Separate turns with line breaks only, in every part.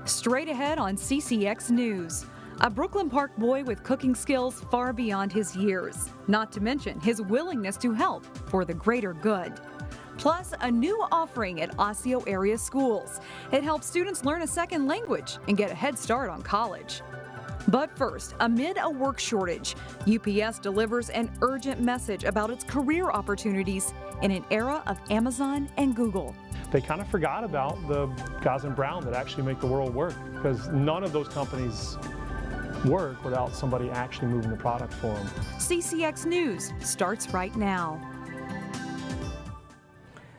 Straight ahead on CCX News. A Brooklyn Park boy with cooking skills far beyond his years, not to mention his willingness to help for the greater good. Plus, a new offering at Osseo area schools. It helps students learn a second language and get a head start on college. But first, amid a work shortage, UPS delivers an urgent message about its career opportunities in an era of Amazon and Google.
They kind of forgot about the guys in brown that actually make the world work, because none of those companies work without somebody actually moving the product for them.
CCX News starts right now.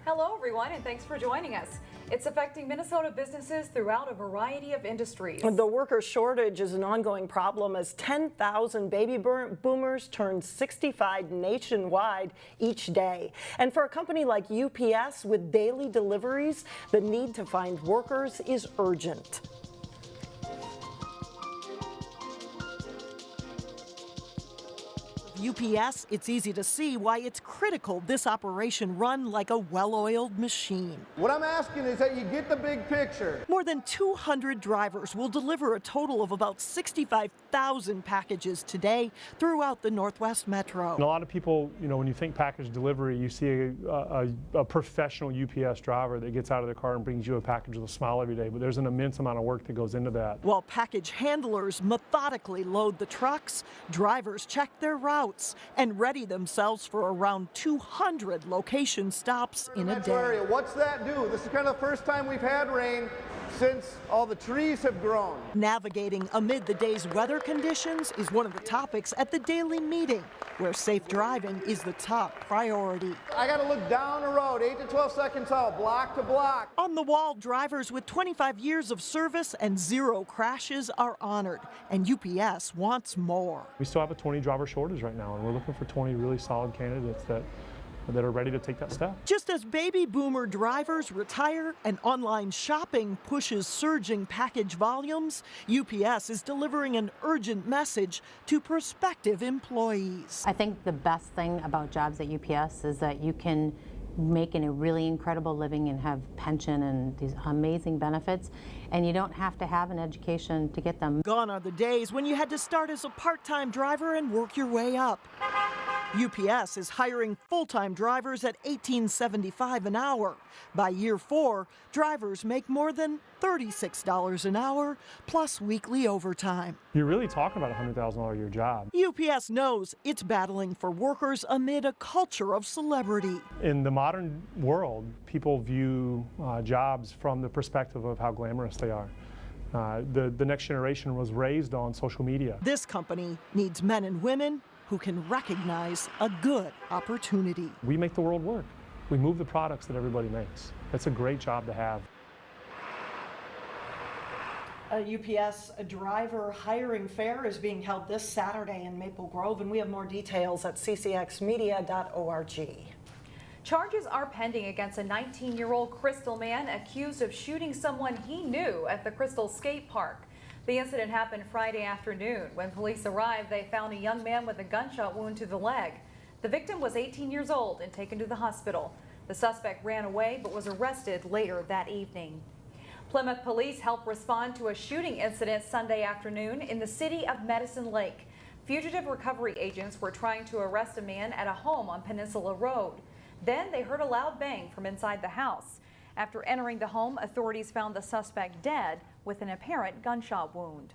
Hello everyone, and thanks for joining us. It's affecting Minnesota businesses throughout a variety of industries.
The worker shortage is an ongoing problem as 10,000 baby boomers turn 65 nationwide each day. And for a company like UPS with daily deliveries, the need to find workers is urgent. UPS, it's easy to see why it's critical this operation run like a well-oiled machine.
What I'm asking is that you get the big picture.
More than 200 drivers will deliver a total of about 65,000 packages today throughout the Northwest Metro.
And a lot of people, when you think package delivery, you see a professional UPS driver that gets out of their car and brings you a package with a smile every day, but there's an immense amount of work that goes into that.
While package handlers methodically load the trucks, drivers check their routes and ready themselves for around 200 location stops in a day.
What's that do? This is kind of the first time we've had rain since all the trees have grown.
Navigating amid the day's weather conditions is one of the topics at the daily meeting, where safe driving is the top priority.
I got to look down the road, 8 to 12 seconds out, block to block.
On the wall, drivers with 25 years of service and 0 crashes are honored, and UPS wants more.
We still have a 20 driver shortage right now, and we're looking for 20 really solid candidates that are ready to take that step.
Just as baby boomer drivers retire and online shopping pushes surging package volumes, UPS is delivering an urgent message to prospective employees.
I think the best thing about jobs at UPS is that you can make a really incredible living and have pension and these amazing benefits, and you don't have to have an education to get them.
Gone are the days when you had to start as a part-time driver and work your way up. UPS is hiring full-time drivers at $18.75 an hour. By year 4, drivers make more than $36 an hour, plus weekly overtime.
You're really talking about a $100,000 a year job.
UPS knows it's battling for workers amid a culture of celebrity.
In the modern world, people view jobs from the perspective of how glamorous they are. The next generation was raised on social media.
This company needs men and women who can recognize a good opportunity.
We make the world work. We move the products that everybody makes. It's a great job to have.
A UPS driver hiring fair is being held this Saturday in Maple Grove, and we have more details at ccxmedia.org.
Charges are pending against a 19-year-old Crystal man accused of shooting someone he knew at the Crystal skate park. The incident happened Friday afternoon. When police arrived, they found a young man with a gunshot wound to the leg. The victim was 18 years old and taken to the hospital. The suspect ran away but was arrested later that evening. Plymouth police helped respond to a shooting incident Sunday afternoon in the city of Medicine Lake. Fugitive recovery agents were trying to arrest a man at a home on Peninsula Road. Then they heard a loud bang from inside the house. After entering the home, authorities found the suspect dead with an apparent gunshot wound.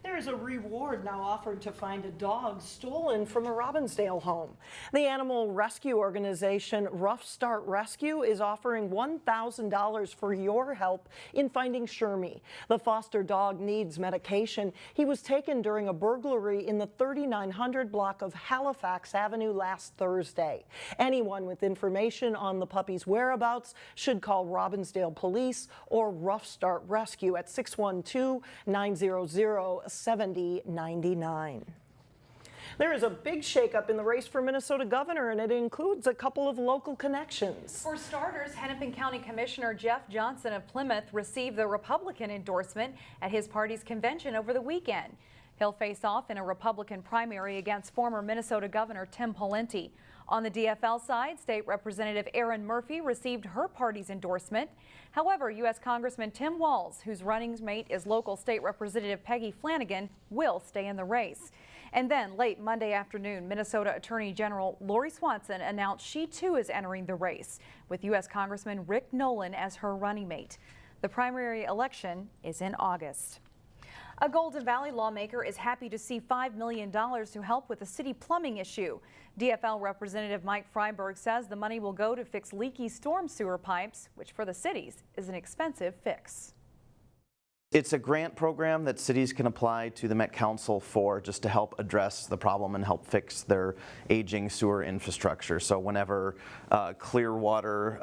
There is a reward now offered to find a dog stolen from a Robbinsdale home. The animal rescue organization Rough Start Rescue is offering $1,000 for your help in finding Shermie. The foster dog needs medication. He was taken during a burglary in the 3900 block of Halifax Avenue last Thursday. Anyone with information on the puppy's whereabouts should call Robbinsdale Police or Rough Start Rescue at 612-900-7099. There is a big shakeup in the race for Minnesota governor, and it includes a couple of local connections.
For starters, Hennepin County Commissioner Jeff Johnson of Plymouth received the Republican endorsement at his party's convention over the weekend. He'll face off in a Republican primary against former Minnesota Governor Tim Pawlenty. On the DFL side, State Representative Erin Murphy received her party's endorsement. However, U.S. Congressman Tim Walz, whose running mate is local State Representative Peggy Flanagan, will stay in the race. And then late Monday afternoon, Minnesota Attorney General Lori Swanson announced she too is entering the race, with U.S. Congressman Rick Nolan as her running mate. The primary election is in August. A Golden Valley lawmaker is happy to see $5 million to help with the city plumbing issue. DFL Representative Mike Freiberg says the money will go to fix leaky storm sewer pipes, which for the cities is an expensive fix.
It's a grant program that cities can apply to the Met Council for, just to help address the problem and help fix their aging sewer infrastructure. So whenever clear water,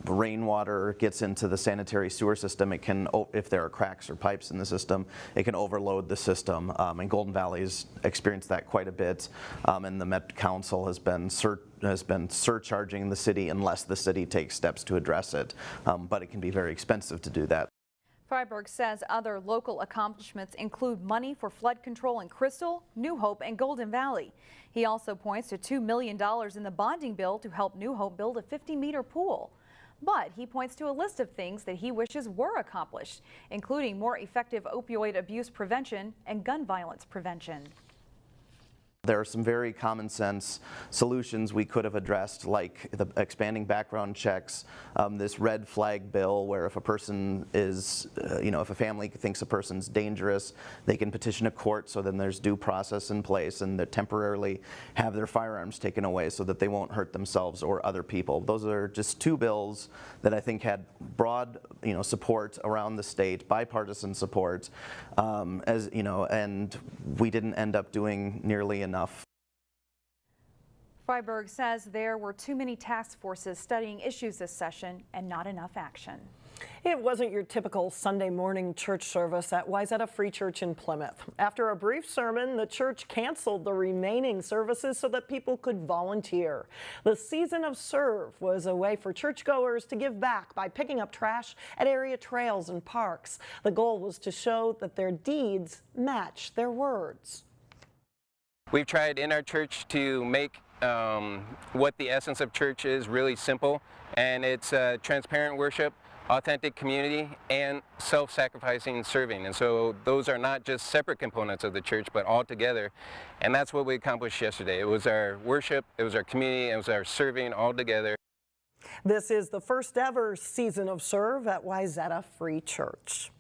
rainwater gets into the sanitary sewer system, it can, if there are cracks or pipes in the system, it can overload the system. And Golden Valley's experienced that quite a bit. And the Met Council has been surcharging the city unless the city takes steps to address it. But it can be very expensive to do that.
Freiberg says other local accomplishments include money for flood control in Crystal, New Hope, and Golden Valley. He also points to $2 million in the bonding bill to help New Hope build a 50-meter pool. But he points to a list of things that he wishes were accomplished, including more effective opioid abuse prevention and gun violence prevention.
There are some very common sense solutions we could have addressed, like the expanding background checks, this red flag bill where if a person is, if a family thinks a person's dangerous, they can petition a court, so then there's due process in place, and they temporarily have their firearms taken away so that they won't hurt themselves or other people. Those are just two bills that I think had broad, support around the state, bipartisan support, and we didn't end up doing nearly enough.
Freiberg says there were too many task forces studying issues this session and not enough action.
It wasn't your typical Sunday morning church service at Wayzata Free Church in Plymouth. After a brief sermon, the church canceled the remaining services so that people could volunteer. The season of Serve was a way for churchgoers to give back by picking up trash at area trails and parks. The goal was to show that their deeds match their words.
We've tried in our church to make what the essence of church is really simple, and it's transparent worship, authentic community, and self-sacrificing serving. And so those are not just separate components of the church, but all together. And that's what we accomplished yesterday. It was our worship, it was our community, it was our serving all together.
This is the first ever season of Serve at Wayzata Free Church.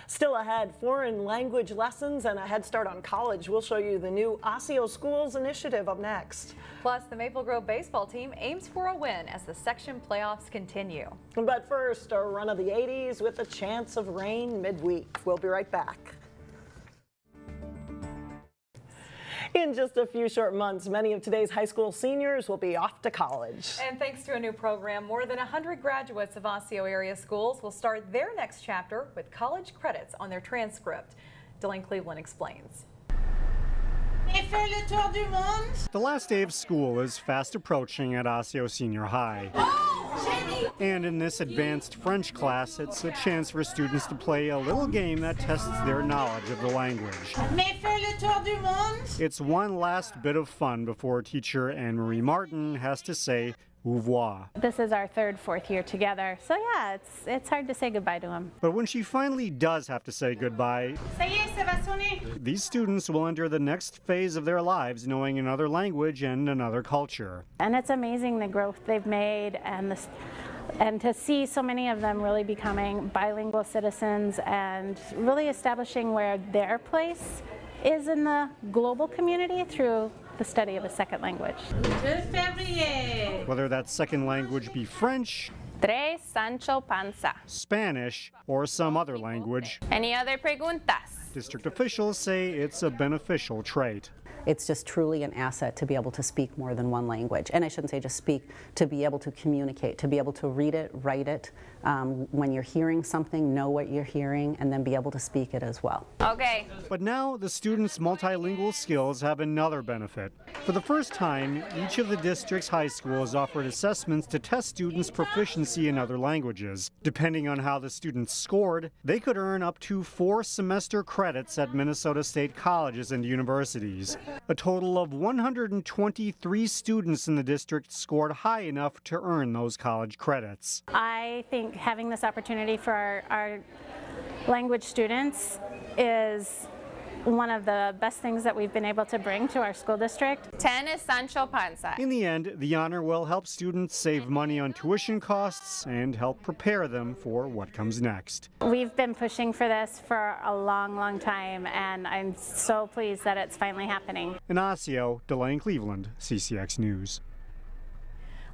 Still ahead, foreign language lessons and a head start on college. We'll show you the new Osseo Schools initiative up next.
Plus, the Maple Grove baseball team aims for a win as the section playoffs continue.
But first, a run of the 80s with a chance of rain midweek. We'll be right back. In just a few short months, many of today's high school seniors will be off to college.
And thanks to a new program, more than 100 graduates of Osseo area schools will start their next chapter with college credits on their transcript. Delane Cleveland explains.
The last day of school is fast approaching at Osseo Senior High. And in this advanced French class, it's a chance for students to play a little game that tests their knowledge of the language. It's one last bit of fun before teacher Anne-Marie Martin has to say au revoir.
This is our third, fourth year together, so yeah, it's hard to say goodbye to him.
But when she finally does have to say goodbye, these students will enter the next phase of their lives knowing another language and another culture.
And it's amazing the growth they've made and to see so many of them really becoming bilingual citizens and really establishing where their place is in the global community through the study of a second language.
Whether that second language be French,
Tres Sancho Panza,
Spanish, or some other language,
any other preguntas?
District officials say it's a beneficial trait.
It's just truly an asset to be able to speak more than one language. And I shouldn't say just speak, to be able to communicate, to be able to read it, write it, when you're hearing something, know what you're hearing, and then be able to speak it as well.
Okay.
But now the students' multilingual skills have another benefit. For the first time, each of the district's high schools offered assessments to test students' proficiency in other languages. Depending on how the students scored, they could earn up to 4 semester credits at Minnesota State colleges and universities. A total of 123 students in the district scored high enough to earn those college credits.
I think having this opportunity for our language students is one of the best things that we've been able to bring to our school district.
10 is Sancho Panza.
In the end, the honor will help students save money on tuition costs and help prepare them for what comes next.
We've been pushing for this for a long, long time, and I'm so pleased that it's finally happening.
In Osseo, DeLay in Cleveland, CCX News.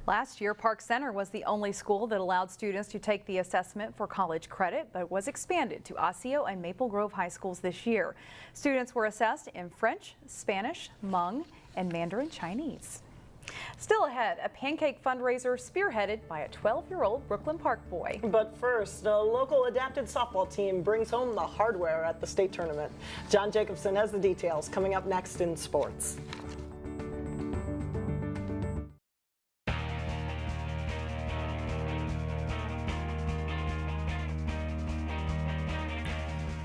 Last year, Park Center was the only school that allowed students to take the assessment for college credit, but it was expanded to Osseo and Maple Grove high schools this year. Students were assessed in French, Spanish, Hmong, and Mandarin Chinese. Still ahead, a pancake fundraiser spearheaded by a 12-year-old Brooklyn Park boy.
But first, a local adapted softball team brings home the hardware at the state tournament. John Jacobson has the details coming up next in sports.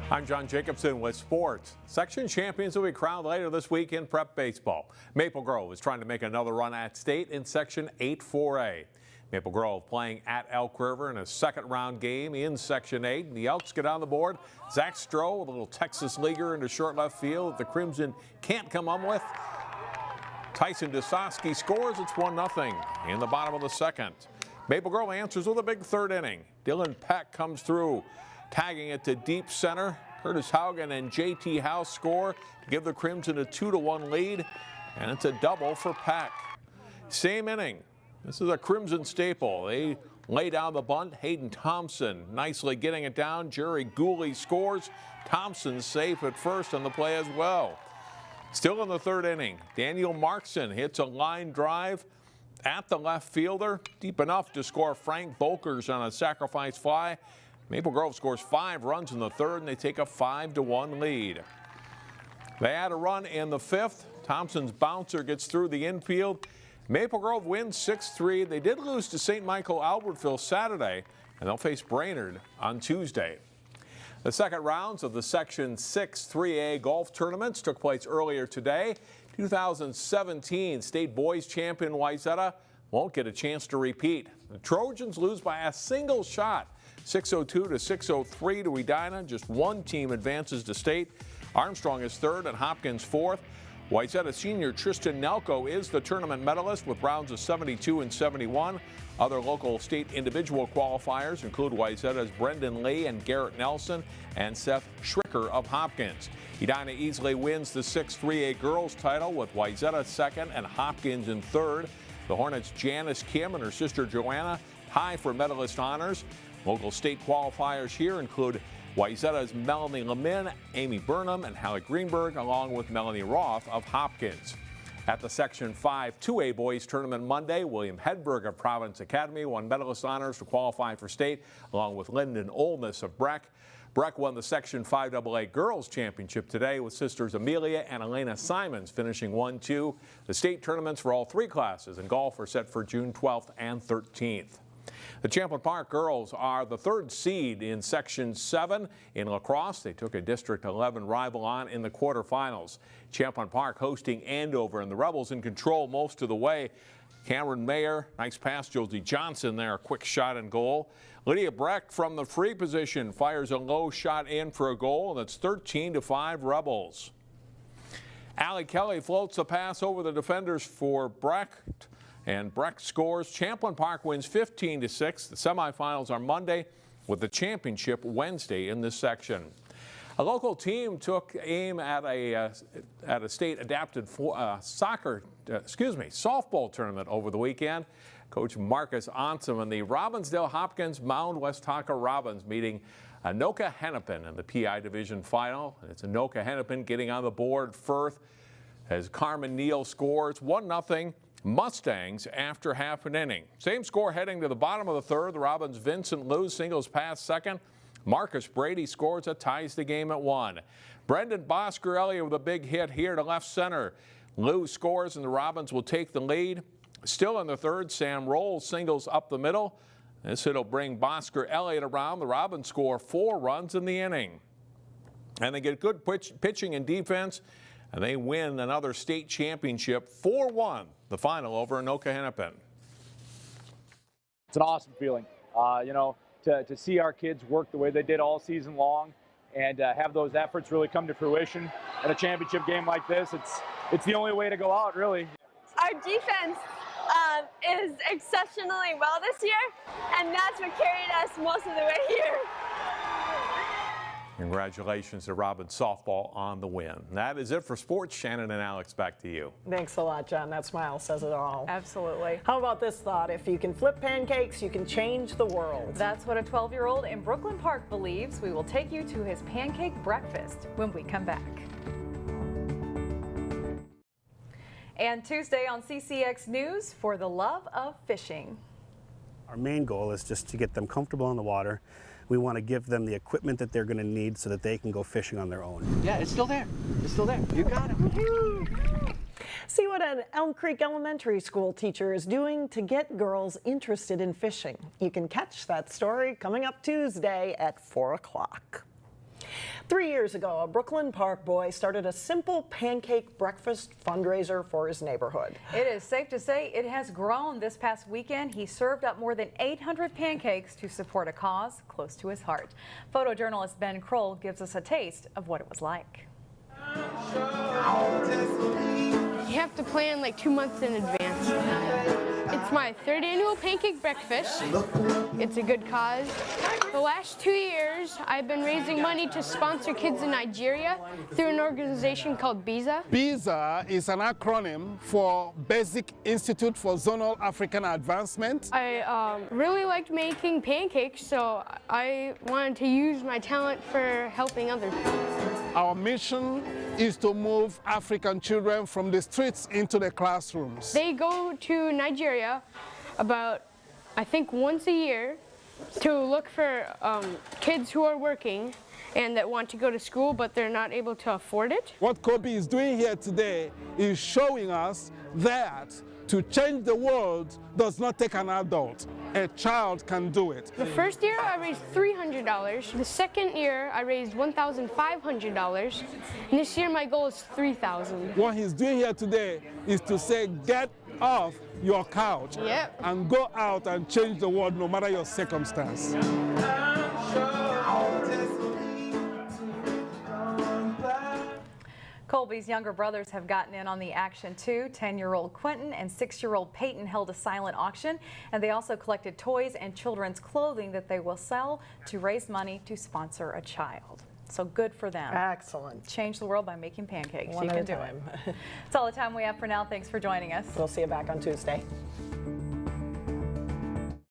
I'm John Jacobson with sports. Section champions will be crowned later this week in prep baseball. Maple Grove is trying to make another run at state in Section 8-4A. Maple Grove playing at Elk River in a second round game in Section 8. The Elks get on the board. Zach Stroh with a little Texas leaguer into short left field. The Crimson can't come up with. Tyson Dusosky scores. It's 1-0 in the bottom of the second. Maple Grove answers with a big third inning. Dylan Peck comes through, tagging it to deep center. Curtis Haugen and J.T. House score to give the Crimson a 2-1 lead, and it's a double for Peck. Same inning. This is a Crimson staple. They lay down the bunt. Hayden Thompson nicely getting it down. Jerry Gooley scores. Thompson's safe at first on the play as well. Still in the third inning, Daniel Markson hits a line drive at the left fielder, deep enough to score Frank Volkers on a sacrifice fly. Maple Grove scores 5 runs in the third, and they take a 5-1 lead. They add a run in the fifth. Thompson's bouncer gets through the infield. Maple Grove wins 6-3. They did lose to St. Michael Albertville Saturday, and they'll face Brainerd on Tuesday. The second rounds of the Section 6 3A golf tournaments took place earlier today. 2017 state boys champion Wayzata won't get a chance to repeat. The Trojans lose by a single shot, 602 to 603 to Edina. Just one team advances to state. Armstrong is third and Hopkins fourth. Wayzata senior Tristan Nelko is the tournament medalist with rounds of 72 and 71. Other local state individual qualifiers include Wayzata's Brendan Lee and Garrett Nelson and Seth Schricker of Hopkins. Edina easily wins the 6 3A girls title with Wayzata second and Hopkins in third. The Hornets' Janice Kim and her sister Joanna tie for medalist honors. Local state qualifiers here include Wayzata's Melanie Lemin, Amy Burnham, and Hallie Greenberg, along with Melanie Roth of Hopkins. At the Section 5 2A boys tournament Monday, William Hedberg of Providence Academy won medalist honors to qualify for state, along with Lyndon Olness of Breck. Breck won the Section 5 AA girls championship today with sisters Amelia and Elena Simons finishing 1-2. The state tournaments for all three classes in golf are set for June 12th and 13th. The Champlin Park girls are the third seed in Section 7 in lacrosse. They took a District 11 rival on in the quarterfinals. Champlin Park hosting Andover, and the Rebels in control most of the way. Cameron Mayer, nice pass. Josie Johnson there, a quick shot and goal. Lydia Breck from the free position fires a low shot in for a goal, and it's 13-5 Rebels. Allie Kelly floats a pass over the defenders for Breck, and Breck scores. Champlin Park wins 15-6. The semifinals are Monday with the championship Wednesday in this section. A local team took aim at a state adapted softball tournament over the weekend. Coach Marcus Onsom and the Robbinsdale Hopkins Mound West Tonka Robins meeting Anoka Hennepin in the PI Division final. It's Anoka Hennepin getting on the board first as Carmen Neal scores 1-0 Mustangs after half an inning. Same score heading to the bottom of the third. The Robins' Vincent Liu singles past second. Marcus Brady scores that ties the game at 1. Brendan Boscarelli with a big hit here to left center. Liu scores and the Robins will take the lead. Still in the third, Sam Rolls singles up the middle. This hit will bring Boscarelli around. The Robins score 4 runs in the inning. And they get good pitching and defense and they win another state championship 4-1, the final over in Okehennepin.
It's an awesome feeling, you know, to see our kids work the way they did all season long and have those efforts really come to fruition at a championship game like this. It's the only way to go out, really.
Our defense is exceptionally well this year, and that's what carried us most of the way here.
Congratulations to Robins softball on the win. That is it for sports. Shannon and Alex, back to you.
Thanks a lot, John. That smile says it all.
Absolutely.
How about this thought? If you can flip pancakes, you can change the world.
That's what a 12-year-old in Brooklyn Park believes. We will take you to his pancake breakfast when we come back. And Tuesday on CCX News, for the love of fishing.
Our main goal is just to get them comfortable in the water. We want to give them the equipment that they're going to need so that they can go fishing on their own.
Yeah, it's still there. It's still there. You got it.
See what an Elm Creek Elementary School teacher is doing to get girls interested in fishing. You can catch that story coming up Tuesday at 4 o'clock. 3 years ago, a Brooklyn Park boy started a simple pancake breakfast fundraiser for his neighborhood.
It is safe to say it has grown. This past weekend, he served up more than 800 pancakes to support a cause close to his heart. Photojournalist Ben Kroll gives us a taste of what it was like.
You have to plan like 2 months in advance. It's my 3rd annual pancake breakfast. It's a good cause. The last 2 years, I've been raising money to sponsor kids in Nigeria through an organization called BIZA.
BIZA is an acronym for Basic Institute for Zonal African Advancement.
I really liked making pancakes, so I wanted to use my talent for helping others.
Our mission is to move African children from the streets into the classrooms.
They go to Nigeria about, I think, once a year to look for kids who are working and that want to go to school but they're not able to afford it.
What Kobe is doing here today is showing us that to change the world does not take an adult. A child can do it.
The first year I raised $300. The second year I raised $1,500. And this year my goal is $3,000.
What he's doing here today is to say, get off your couch and go out and change the world no matter your circumstance.
Colby's younger brothers have gotten in on the action too. 10-year-old Quentin and 6-year-old Peyton held a silent auction, and they also collected toys and children's clothing that they will sell to raise money to sponsor a child. So good for them.
Excellent.
Change the world by making pancakes.
One
you
at
can
a
do
time.
it. That's all the time we have for now. Thanks for joining us.
We'll see you back on Tuesday.